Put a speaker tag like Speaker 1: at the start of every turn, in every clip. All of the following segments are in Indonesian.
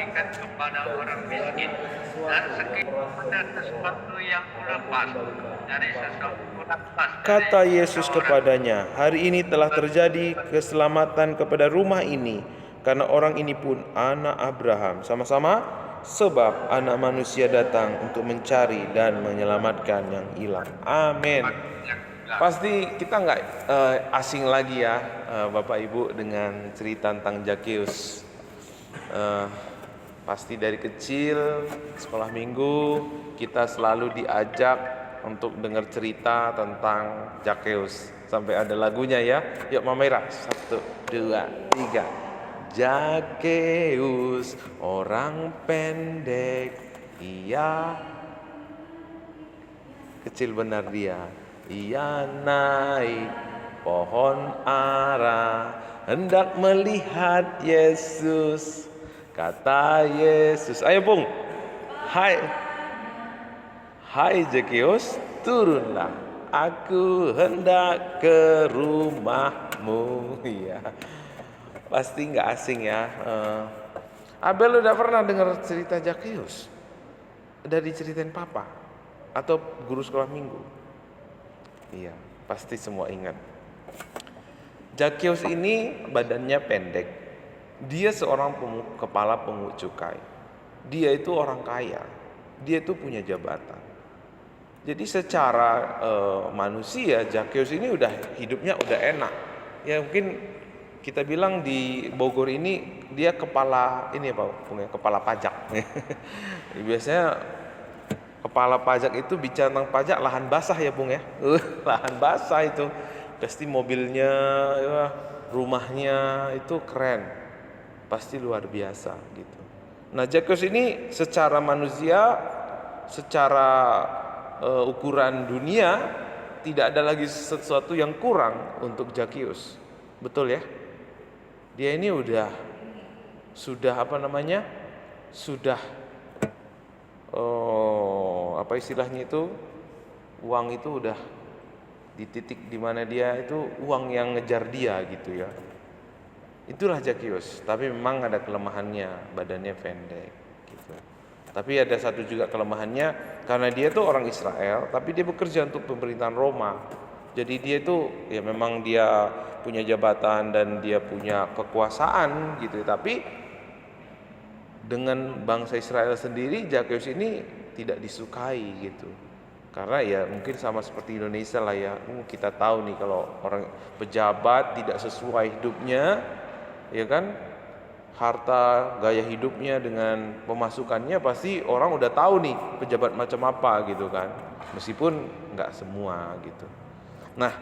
Speaker 1: memberikan kepada orang miskin, dan sekiranya sesuatu yang kulepas dari sesuatu kulepas dari
Speaker 2: Kata Yesus
Speaker 1: seseorang.
Speaker 2: kepadanya, "Hari ini telah terjadi keselamatan kepada rumah ini, karena orang ini pun anak Abraham." Sama-sama, sebab Anak Manusia datang untuk mencari dan menyelamatkan yang hilang. Amin. Pasti kita nggak asing lagi ya, Bapak Ibu, dengan cerita tentang Zakeus. Pasti dari kecil sekolah minggu kita selalu diajak untuk dengar cerita tentang Zakeus. Sampai ada lagunya ya. Yuk Mama Ira, 1, 2, 3. Zakeus orang pendek, ia kecil benar dia. Ia naik pohon ara, hendak melihat Yesus. Kata Yesus, ayo Bung, hai Zakeus, turunlah, aku hendak ke rumahmu. Ya, pasti nggak asing ya. Abel udah pernah dengar cerita Zakeus dari ceritain papa atau guru sekolah minggu? Iya, pasti semua ingat. Zakeus ini badannya pendek. Dia seorang kepala pungut cukai. Dia itu orang kaya. Dia itu punya jabatan. Jadi secara manusia Zakeus ini hidupnya udah enak. Ya mungkin kita bilang di Bogor ini dia kepala ini punya kepala pajak. Biasanya kepala pajak itu bicara tentang pajak lahan basah ya Bung ya. Lahan basah itu. Pasti mobilnya, ya, rumahnya itu keren. Pasti luar biasa gitu. Nah, Zakeus ini secara manusia, secara ukuran dunia tidak ada lagi sesuatu yang kurang untuk Zakeus. Betul ya? Dia ini sudah Sudah apa istilahnya itu? Uang itu udah di titik dimana dia itu uang yang ngejar dia gitu ya. Itulah Zakeus, tapi memang ada kelemahannya, badannya pendek gitu. Tapi ada satu juga kelemahannya, karena dia tuh orang Israel, tapi dia bekerja untuk pemerintahan Roma. Jadi dia itu ya memang dia punya jabatan dan dia punya kekuasaan gitu. Tapi dengan bangsa Israel sendiri, Zakeus ini tidak disukai gitu. Karena ya mungkin sama seperti Indonesia lah ya. Kita tahu nih kalau orang pejabat tidak sesuai hidupnya, ya kan, harta gaya hidupnya dengan pemasukannya, pasti orang udah tahu nih pejabat macam apa gitu kan. Meskipun nggak semua gitu. Nah,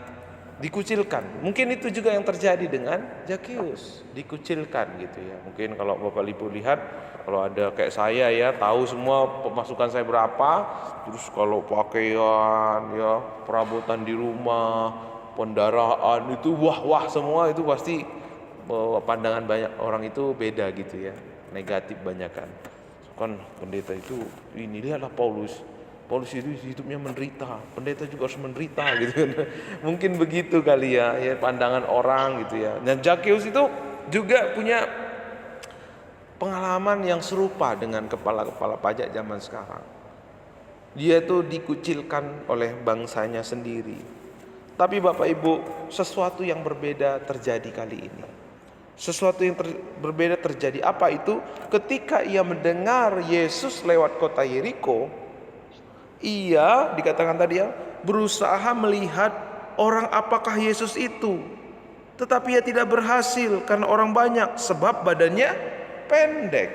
Speaker 2: dikucilkan. Mungkin itu juga yang terjadi dengan Zakeus, dikucilkan gitu ya. Mungkin kalau Bapak Ibu lihat, kalau ada kayak saya ya, tahu semua pemasukan saya berapa, terus kalau pakaian ya, perabotan di rumah, pendaraan itu wah semua itu pasti pandangan banyak orang itu beda gitu ya, negatif banyak kan. Kan pendeta itu ini, lihatlah Paulus itu hidupnya menderita, pendeta juga harus menderita gitu kan. Mungkin begitu kali ya pandangan orang gitu ya. Dan Zakeus itu juga punya pengalaman yang serupa dengan kepala-kepala pajak zaman sekarang. Dia itu dikucilkan oleh bangsanya sendiri. Tapi Bapak Ibu, sesuatu yang berbeda terjadi kali ini. Sesuatu yang berbeda terjadi. Apa itu? Ketika ia mendengar Yesus lewat kota Yeriko, ia dikatakan tadi ya, berusaha melihat orang apakah Yesus itu. Tetapi ia tidak berhasil karena orang banyak, sebab badannya pendek.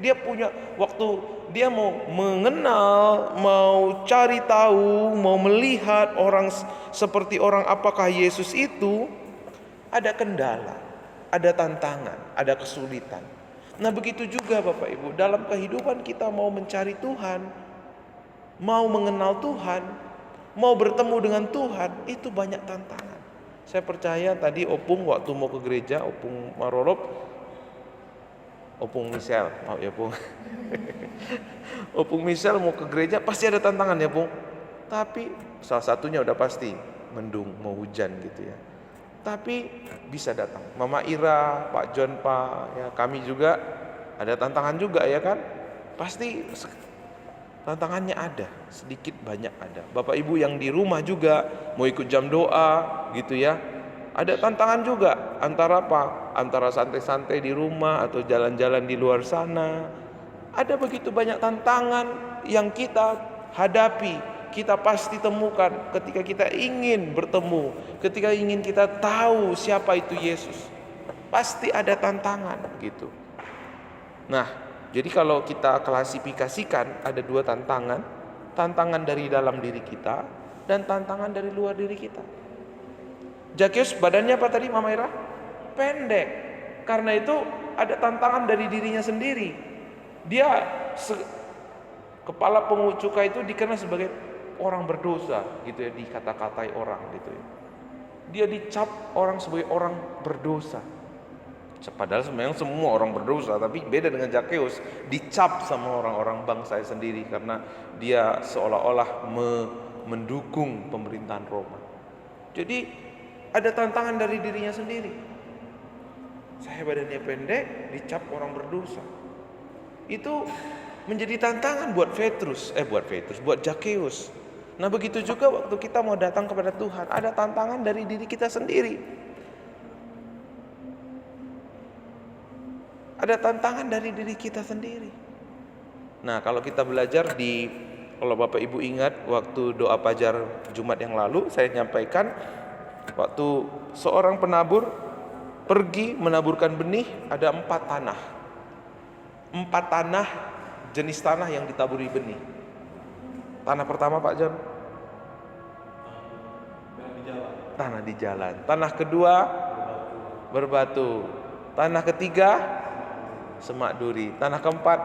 Speaker 2: Dia punya waktu, dia mau mengenal, mau cari tahu, mau melihat orang seperti orang apakah Yesus itu, ada kendala, ada tantangan, ada kesulitan. Nah begitu juga Bapak Ibu, dalam kehidupan kita mau mencari Tuhan, mau mengenal Tuhan, mau bertemu dengan Tuhan, itu banyak tantangan. Saya percaya tadi Opung waktu mau ke gereja, Opung Marorop, Opung Misel, maaf ya Pung. Opung Misel mau ke gereja pasti ada tantangan ya Pung. Tapi salah satunya udah pasti mendung, mau hujan gitu ya. tapi bisa datang. Mama Ira, Pak John, Pak, ya kami juga ada tantangan juga ya kan? Pasti tantangannya ada, sedikit banyak ada. Bapak Ibu yang di rumah juga mau ikut jam doa gitu ya. Ada tantangan juga, antara apa? Antara santai-santai di rumah atau jalan-jalan di luar sana. Ada begitu banyak tantangan yang kita hadapi, kita pasti temukan ketika kita ingin bertemu, ketika ingin kita tahu siapa itu Yesus. Pasti ada tantangan gitu. Nah, jadi kalau kita klasifikasikan ada dua tantangan. Tantangan dari dalam diri kita dan tantangan dari luar diri kita. Zakeus badannya apa tadi Mama Ira? Pendek. Karena itu ada tantangan dari dirinya sendiri. Dia kepala pungut cukai itu dikenal sebagai orang berdosa gitu ya, dikata-katai orang gitu ya. Dia dicap orang sebagai orang berdosa. Padahal sebenarnya semua orang berdosa, tapi beda dengan Zakeus, dicap sama orang-orang bangsa sendiri karena dia seolah-olah mendukung pemerintahan Roma. Jadi ada tantangan dari dirinya sendiri. Saya badannya pendek, dicap orang berdosa. Itu menjadi tantangan buat Zakeus. Nah begitu juga waktu kita mau datang kepada Tuhan, ada tantangan dari diri kita sendiri. Ada tantangan dari diri kita sendiri. Nah kalau kita belajar kalau Bapak Ibu ingat waktu doa Fajar Jumat yang lalu, saya nyampaikan waktu seorang penabur pergi menaburkan benih, ada 4 tanah. 4 tanah, jenis tanah yang ditaburi benih. Tanah pertama Pak John? Tanah di jalan. Tanah kedua berbatu. Tanah ketiga semak duri. Tanah keempat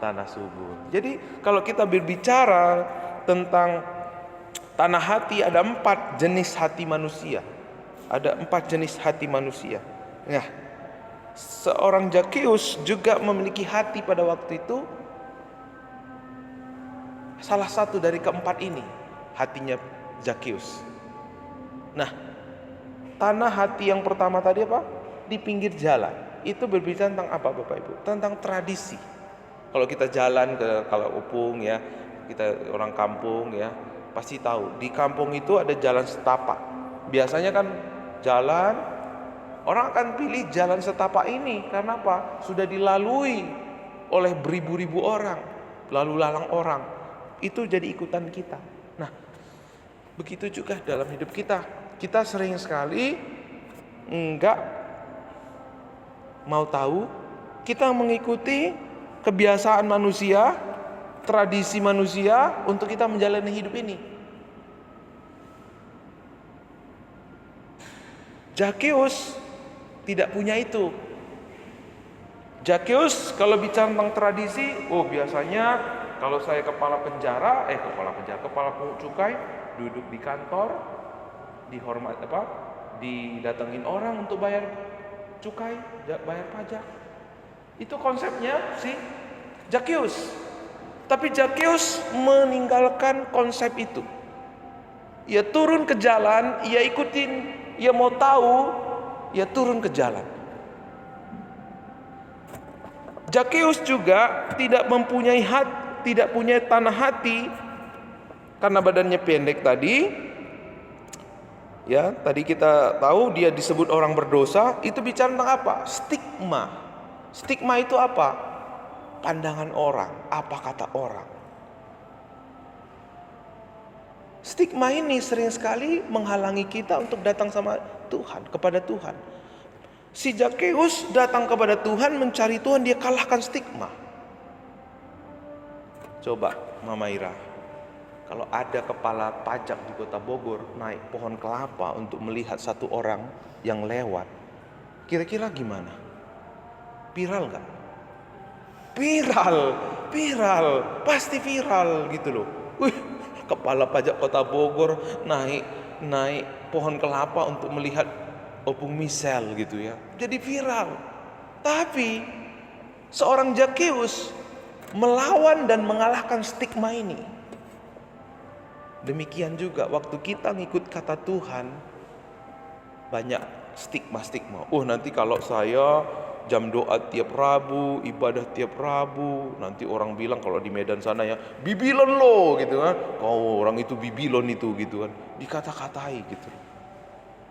Speaker 2: tanah subur. Jadi kalau kita berbicara tentang tanah hati, ada 4 jenis hati manusia. Ada 4 jenis hati manusia. Nah, seorang Zakeus juga memiliki hati pada waktu itu. Salah satu dari keempat ini hatinya Zakeus. Nah, tanah hati yang pertama tadi apa? Di pinggir jalan. Itu berbicara tentang apa Bapak Ibu? Tentang tradisi. Kalau kita jalan ke Kalaupung ya, kita orang kampung ya, pasti tahu di kampung itu ada jalan setapak. Biasanya kan jalan, orang akan pilih jalan setapak ini karena apa? Sudah dilalui oleh beribu-ribu orang, lalu lalang orang. Itu jadi ikutan kita. Nah, begitu juga dalam hidup kita. Kita sering sekali enggak mau tahu, kita mengikuti kebiasaan manusia, tradisi manusia untuk kita menjalani hidup ini. Zakeus tidak punya itu. Zakeus kalau bicara tentang tradisi, biasanya kalau saya kepala pungut cukai, duduk di kantor, didatengin orang untuk bayar cukai, bayar pajak. Itu konsepnya si Zakeus. Tapi Zakeus meninggalkan konsep itu. Ia turun ke jalan, ia ikutin, ia mau tahu, ia turun ke jalan. Zakeus juga tidak punya tanah hati karena badannya pendek tadi. Ya, tadi kita tahu dia disebut orang berdosa. Itu bicara tentang apa? Stigma. Stigma itu apa? Pandangan orang, apa kata orang. Stigma ini sering sekali menghalangi kita untuk datang sama Tuhan, kepada Tuhan. Si Zakeus datang kepada Tuhan, mencari Tuhan, dia kalahkan stigma. Coba Mama Ira, kalau ada kepala pajak di Kota Bogor naik pohon kelapa untuk melihat satu orang yang lewat, kira-kira gimana? Viral gak? Viral, pasti viral gitu loh. Kepala pajak Kota Bogor naik pohon kelapa untuk melihat opung misel gitu ya. Jadi viral. Tapi seorang Zakeus melawan dan mengalahkan stigma ini. Demikian juga waktu kita ngikut kata Tuhan, banyak stigma. Oh, nanti kalau saya jam doa tiap Rabu, ibadah tiap Rabu, nanti orang bilang kalau di Medan sana ya, Bibilon lo gitu kan. Kau orang itu Bibilon itu gitu kan. Dikata-katai gitu.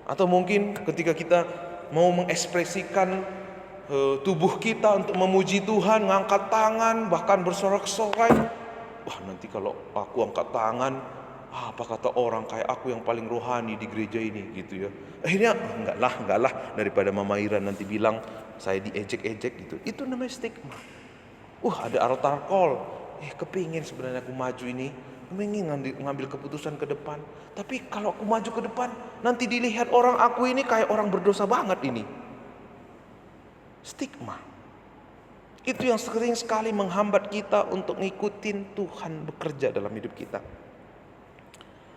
Speaker 2: Atau mungkin ketika kita mau mengekspresikan tubuh kita untuk memuji Tuhan, ngangkat tangan, bahkan bersorak-sorai. Wah, nanti kalau aku angkat tangan, apa kata orang kayak aku yang paling rohani di gereja ini gitu ya. Akhirnya enggak lah daripada Mama Ira nanti bilang saya diejek-ejek gitu. Itu namanya stigma. Ada altar call. Kepingin sebenarnya aku maju ini, ingin ngambil keputusan ke depan. Tapi kalau aku maju ke depan, nanti dilihat orang aku ini kayak orang berdosa banget ini. Stigma. Itu yang sering sekali menghambat kita untuk ngikutin Tuhan bekerja dalam hidup kita.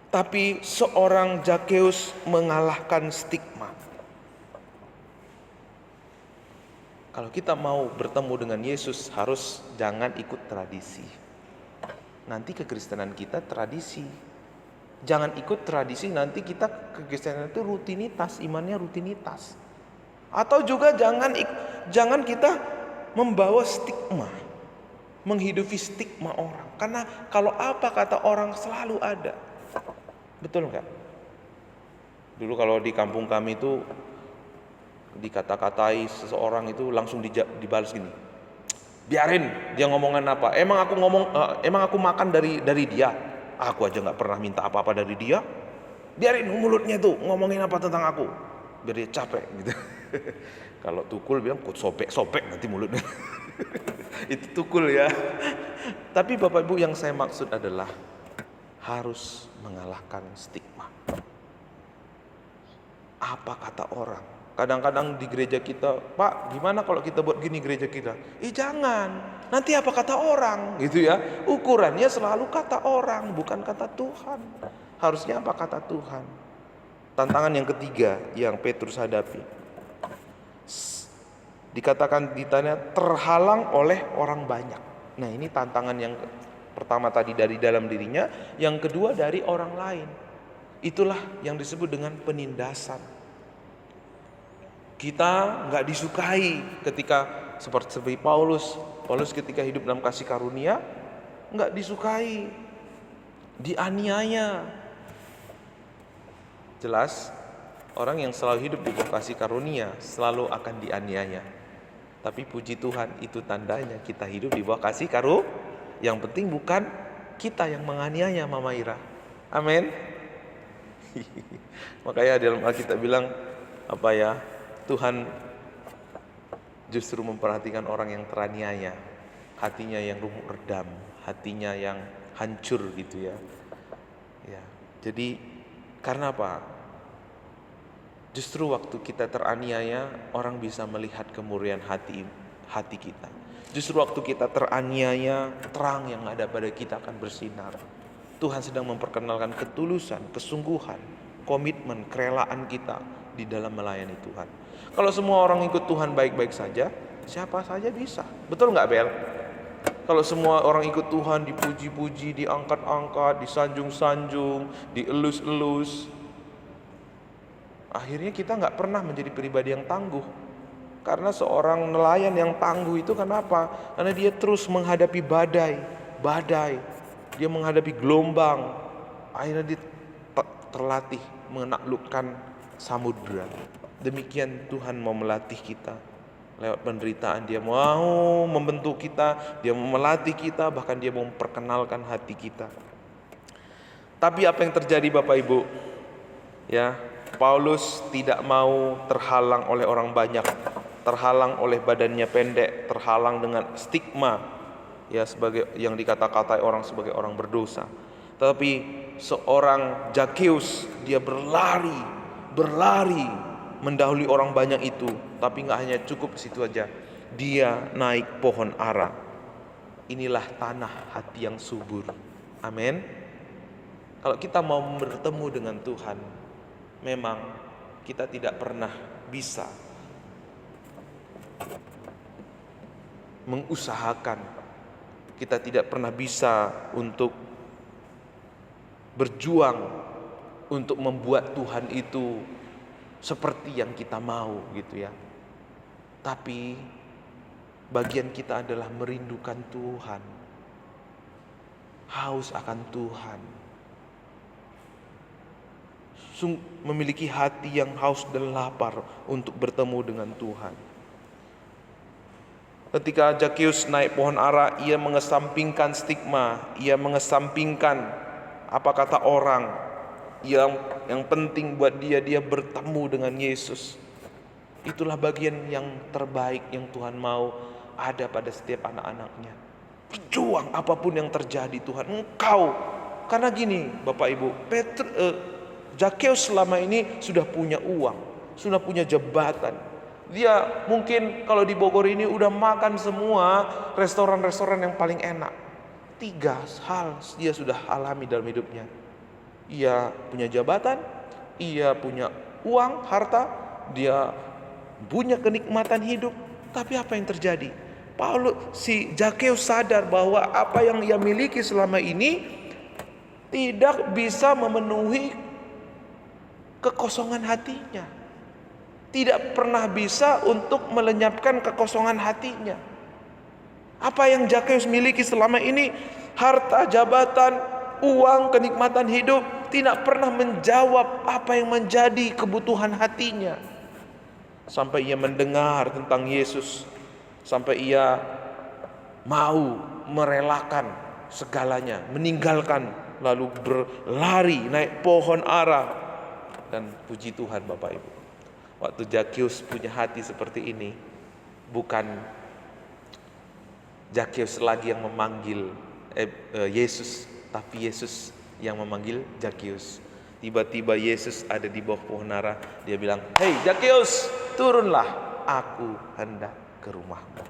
Speaker 2: Tapi seorang Zakheus mengalahkan stigma. Kalau kita mau bertemu dengan Yesus, harus jangan ikut tradisi. Nanti kekristenan kita tradisi. Jangan ikut tradisi, nanti kita kekristenan itu rutinitas, imannya rutinitas. Atau juga jangan kita membawa stigma, menghidupi stigma orang. Karena kalau apa kata orang selalu ada. Betul enggak? Dulu kalau di kampung kami itu dikata-katai seseorang itu langsung dibalas gini. Biarin dia ngomongan apa. Emang aku makan dari dia. Aku aja nggak pernah minta apa-apa dari dia. Biarin mulutnya tuh ngomongin apa tentang aku. Biar dia capek gitu. Kalau tukul bilang kok sobek nanti mulutnya. Itu tukul ya. Tapi Bapak Ibu, yang saya maksud adalah harus mengalahkan stigma. Apa kata orang? Kadang-kadang di gereja kita, Pak, gimana kalau kita buat gini gereja kita? Jangan, nanti apa kata orang, gitu ya. Ukurannya selalu kata orang, bukan kata Tuhan. Harusnya apa kata Tuhan. Tantangan yang ketiga yang Petrus hadapi, dikatakan ditanya terhalang oleh orang banyak. Nah, ini tantangan yang pertama tadi dari dalam dirinya, yang kedua dari orang lain. Itulah yang disebut dengan penindasan. Kita nggak disukai ketika seperti Paulus ketika hidup dalam kasih karunia nggak disukai, dianiaya. Jelas orang yang selalu hidup di bawah kasih karunia selalu akan dianiaya. Tapi puji Tuhan, itu tandanya kita hidup di bawah kasih karunia. Yang penting bukan kita yang menganiaya, Mama Ira. Amin. Makanya dalam Alkitab bilang Tuhan justru memperhatikan orang yang teraniaya, hatinya yang remuk redam, hatinya yang hancur gitu ya. Jadi karena apa? Justru waktu kita teraniaya, orang bisa melihat kemurnian hati kita. Justru waktu kita teraniaya, terang yang ada pada kita akan bersinar. Tuhan sedang memperkenalkan ketulusan, kesungguhan, komitmen, kerelaan kita di dalam melayani Tuhan. Kalau semua orang ikut Tuhan baik-baik saja, siapa saja bisa. Betul nggak, Bel? Kalau semua orang ikut Tuhan, dipuji-puji, diangkat-angkat, disanjung-sanjung, dielus-elus, akhirnya kita nggak pernah menjadi pribadi yang tangguh. Karena seorang nelayan yang tangguh itu kenapa? Karena dia terus menghadapi badai, dia menghadapi gelombang, akhirnya dia terlatih menaklukkan samudra. Demikian Tuhan mau melatih kita lewat penderitaan. Dia mau membentuk kita, dia mau melatih kita, bahkan dia mau memperkenalkan hati kita. Tapi apa yang terjadi Bapak Ibu? Paulus tidak mau terhalang oleh orang banyak, terhalang oleh badannya pendek, terhalang dengan stigma sebagai yang dikata-katai orang sebagai orang berdosa. Tetapi seorang Zakheus, dia berlari mendahului orang banyak itu. Tapi gak hanya cukup situ aja, dia naik pohon ara. Inilah tanah hati yang subur. Amin. Kalau kita mau bertemu dengan Tuhan, memang kita tidak pernah bisa mengusahakan, kita tidak pernah bisa untuk berjuang untuk membuat Tuhan itu seperti yang kita mau gitu ya. Tapi bagian kita adalah merindukan Tuhan, haus akan Tuhan, memiliki hati yang haus dan lapar untuk bertemu dengan Tuhan. Ketika Zakheus naik pohon ara, ia mengesampingkan stigma, ia mengesampingkan apa kata orang. Yang penting buat dia bertemu dengan Yesus. Itulah bagian yang terbaik yang Tuhan mau ada pada setiap anak-anaknya. Berjuang apapun yang terjadi Tuhan. Engkau, karena gini Bapak Ibu, Zakheus selama ini sudah punya uang, sudah punya jabatan. Dia mungkin kalau di Bogor ini udah makan semua restoran-restoran yang paling enak. 3 hal dia sudah alami dalam hidupnya. Ia punya jabatan, ia punya uang, harta, dia punya kenikmatan hidup. Tapi apa yang terjadi? Zakheus sadar bahwa apa yang ia miliki selama ini tidak bisa memenuhi kekosongan hatinya. Tidak pernah bisa untuk melenyapkan kekosongan hatinya. Apa yang Zakheus miliki selama ini, harta, jabatan, uang, kenikmatan hidup, tidak pernah menjawab apa yang menjadi kebutuhan hatinya. Sampai ia mendengar tentang Yesus, sampai ia mau merelakan segalanya, meninggalkan, lalu berlari naik pohon ara. Dan puji Tuhan Bapak Ibu, waktu Zakheus punya hati seperti ini, bukan Zakheus lagi yang memanggil Yesus, tapi Yesus yang memanggil Zakheus. Tiba-tiba Yesus ada di bawah pohon ara. Dia bilang, "Hei Zakheus, turunlah, aku hendak ke rumahmu."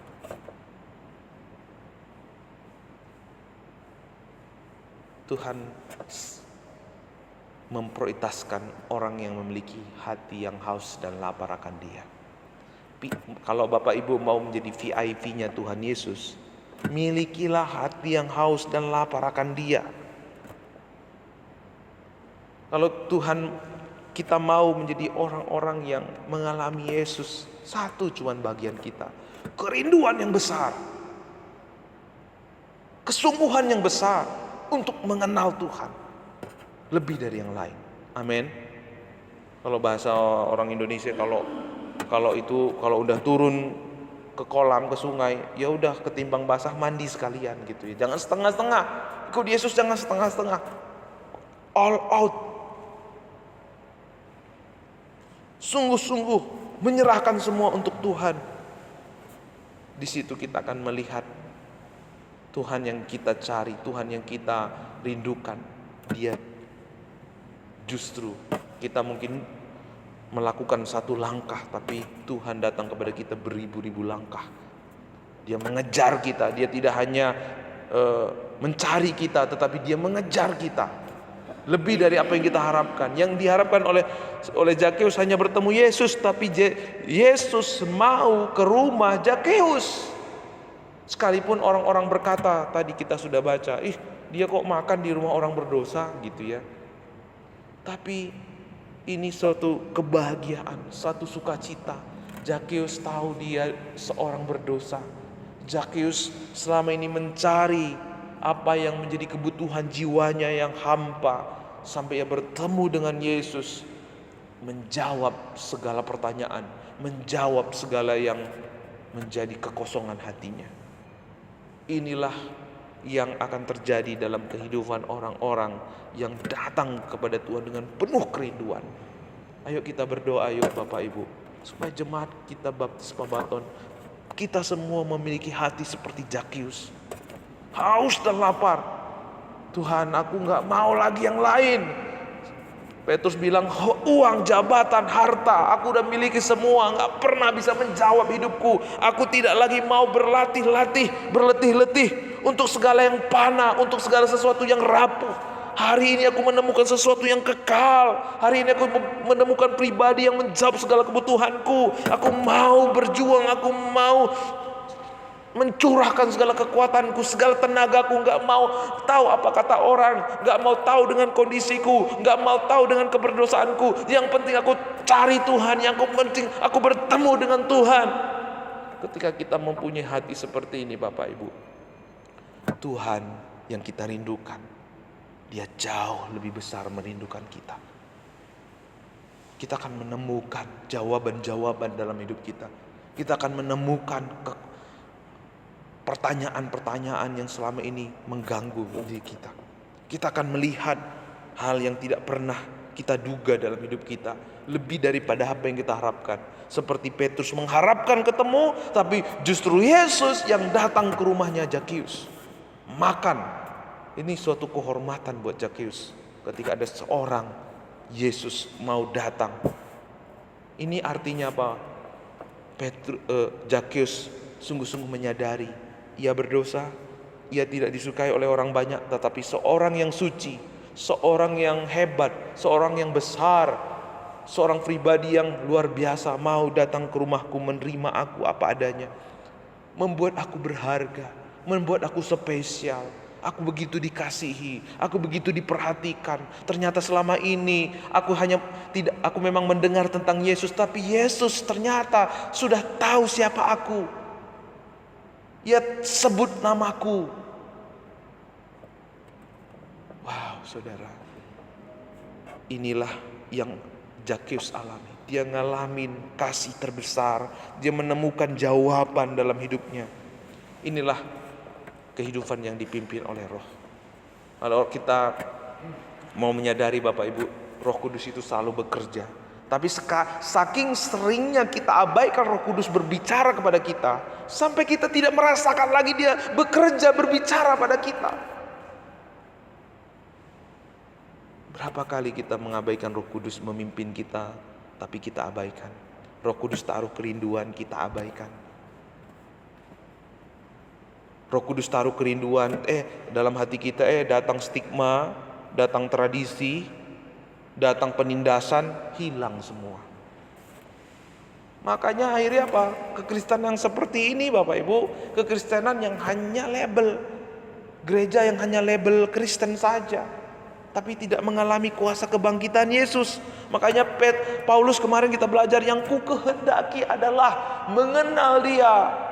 Speaker 2: Tuhan memprioritaskan orang yang memiliki hati yang haus dan lapar akan Dia. Kalau Bapak Ibu mau menjadi VIP-nya Tuhan Yesus, milikilah hati yang haus dan lapar akan Dia. Kalau Tuhan kita mau menjadi orang-orang yang mengalami Yesus, satu cuman bagian kita, kerinduan yang besar, kesungguhan yang besar untuk mengenal Tuhan lebih dari yang lain. Amin. Kalau bahasa orang Indonesia, kalau udah turun ke kolam, ke sungai, ya udah ketimbang basah mandi sekalian gitu ya. Jangan setengah-setengah. Ikut Yesus jangan setengah-setengah. All out. Sungguh-sungguh menyerahkan semua untuk Tuhan. Di situ kita akan melihat Tuhan yang kita cari, Tuhan yang kita rindukan. Dia justru kita mungkin melakukan satu langkah, tapi Tuhan datang kepada kita beribu-ribu langkah. Dia mengejar kita. Dia tidak hanya mencari kita, tetapi Dia mengejar kita. Lebih dari apa yang kita harapkan. Yang diharapkan oleh Zakheus hanya bertemu Yesus, tapi Yesus mau ke rumah Zakheus. Sekalipun orang-orang berkata, tadi kita sudah baca, dia kok makan di rumah orang berdosa gitu ya. Tapi ini suatu kebahagiaan, satu sukacita. Zakheus tahu dia seorang berdosa. Zakheus selama ini mencari apa yang menjadi kebutuhan jiwanya yang hampa, sampai ia bertemu dengan Yesus, menjawab segala pertanyaan, menjawab segala yang menjadi kekosongan hatinya. Inilah yang akan terjadi dalam kehidupan orang-orang yang datang kepada Tuhan dengan penuh kerinduan. Ayo kita berdoa, yuk Bapak Ibu, supaya jemaat kita Baptisma Baton, kita semua memiliki hati seperti Zakheus, haus dan lapar. Tuhan, aku gak mau lagi yang lain. Petrus bilang, uang, jabatan, harta, aku udah miliki semua, gak pernah bisa menjawab hidupku. Aku tidak lagi mau berletih-letih untuk segala yang panah, untuk segala sesuatu yang rapuh. Hari ini aku menemukan sesuatu yang kekal. Hari ini aku menemukan pribadi yang menjawab segala kebutuhanku. Aku mau berjuang, aku mau mencurahkan segala kekuatanku, segala tenagaku, nggak mau tahu apa kata orang, nggak mau tahu dengan kondisiku, nggak mau tahu dengan keberdosaanku. Yang penting aku cari Tuhan, yang penting aku bertemu dengan Tuhan. Ketika kita mempunyai hati seperti ini Bapak Ibu, Tuhan yang kita rindukan, Dia jauh lebih besar merindukan kita. Kita akan menemukan jawaban-jawaban dalam hidup kita. Kita akan menemukan pertanyaan-pertanyaan yang selama ini mengganggu diri kita. Kita akan melihat hal yang tidak pernah kita duga dalam hidup kita, lebih daripada apa yang kita harapkan. Seperti Petrus mengharapkan ketemu, tapi justru Yesus yang datang ke rumahnya Zakeus makan. Ini suatu kehormatan buat Zakeus ketika ada seorang Yesus mau datang. Ini artinya apa? Zakeus sungguh-sungguh menyadari ia berdosa, ia tidak disukai oleh orang banyak, tetapi seorang yang suci, seorang yang hebat, seorang yang besar, seorang pribadi yang luar biasa mau datang ke rumahku, menerima aku apa adanya, membuat aku berharga, membuat aku spesial. Aku begitu dikasihi, aku begitu diperhatikan. Ternyata selama ini aku memang mendengar tentang Yesus, tapi Yesus ternyata sudah tahu siapa aku. Ia sebut namaku. Wow, saudara. Inilah yang Zakeus alami. Dia ngalamin kasih terbesar. Dia menemukan jawaban dalam hidupnya. Inilah kehidupan yang dipimpin oleh Roh. Kalau kita mau menyadari Bapak Ibu, Roh Kudus itu selalu bekerja. Tapi saking seringnya kita abaikan Roh Kudus berbicara kepada kita, sampai kita tidak merasakan lagi Dia bekerja berbicara pada kita. Berapa kali kita mengabaikan Roh Kudus memimpin kita, tapi kita abaikan. Roh Kudus taruh kerinduan, kita abaikan. Roh Kudus taruh kerinduan, dalam hati kita datang stigma, datang tradisi, datang penindasan, hilang semua. Makanya akhirnya apa? Kekristenan yang seperti ini Bapak Ibu, kekristenan yang hanya label, gereja yang hanya label Kristen saja, tapi tidak mengalami kuasa kebangkitan Yesus. Makanya Paulus kemarin kita belajar, yang ku kehendaki adalah mengenal Dia.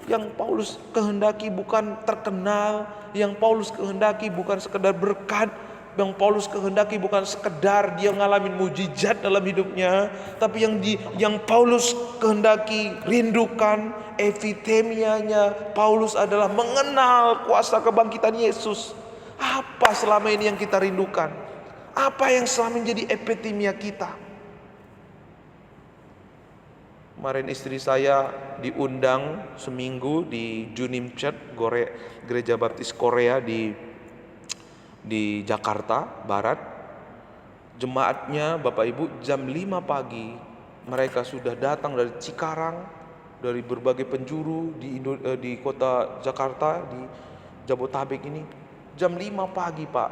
Speaker 2: Yang Paulus kehendaki bukan terkenal, yang Paulus kehendaki bukan sekedar berkat, yang Paulus kehendaki bukan sekedar dia ngalamin mujizat dalam hidupnya, tapi yang Paulus kehendaki, rindukan, epitemianya Paulus adalah mengenal kuasa kebangkitan Yesus. Apa selama ini yang kita rindukan? Apa yang selama menjadi epitemia kita? Kemarin istri saya diundang seminggu di Junim Church, Gereja Baptis Korea di Jakarta Barat. Jemaatnya Bapak Ibu jam 5 pagi mereka sudah datang dari Cikarang, dari berbagai penjuru di kota Jakarta, di Jabotabek ini. Jam 5 pagi Pak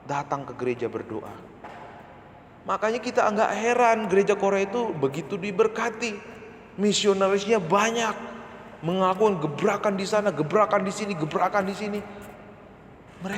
Speaker 2: datang ke gereja berdoa. Makanya kita enggak heran gereja Korea itu begitu diberkati. Misionarisnya banyak, mengakukan gebrakan di sana, gebrakan di sini, gebrakan di sini. Mereka